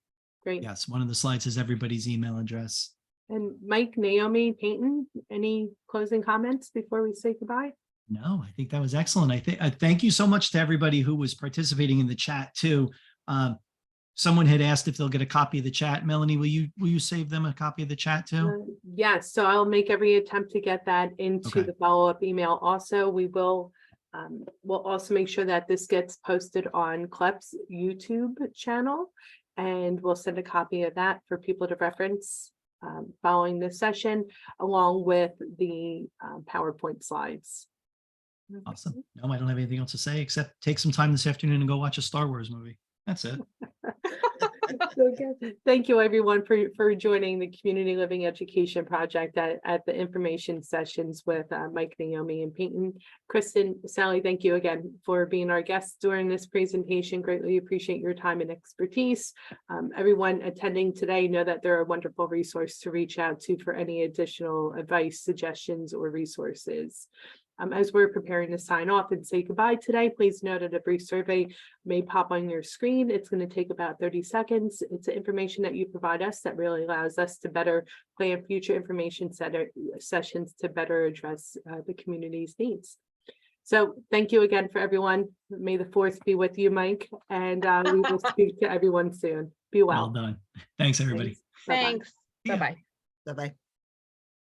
great. Yes. One of the slides has everybody's email address. And Mike, Naomi, Peyton, any closing comments before we say goodbye? No, I think that was excellent. I think thank you so much to everybody who was participating in the chat too. Someone had asked if they'll get a copy of the chat. Melanie, will you save them a copy of the chat too? Yes, so I'll make every attempt to get that into Okay. the follow-up email. Also, we will we'll also make sure that this gets posted on CLEP's YouTube channel, and we'll send a copy of that for people to reference following this session, along with the PowerPoint slides. Awesome. No, I don't have anything else to say except take some time this afternoon and go watch a Star Wars movie. That's it. So good. Thank you, everyone, for joining the Community Living Education Project at the information sessions with Mike, Naomi, and Peyton. Kristen, Sally, thank you again for being our guests during this presentation. Greatly appreciate your time and expertise. Everyone attending today, know that they're a wonderful resource to reach out to for any additional advice, suggestions, or resources. As we're preparing to sign off and say goodbye today, please note that a brief survey may pop on your screen. It's going to take about 30 seconds. It's information that you provide us that really allows us to better plan future information sessions to better address the community's needs. So thank you again for everyone. May the force be with you, Mike, and we will speak to everyone soon. Be well. Well done. Thanks, everybody. Thanks. Bye-bye. Thanks. Yeah. Bye-bye. Bye-bye.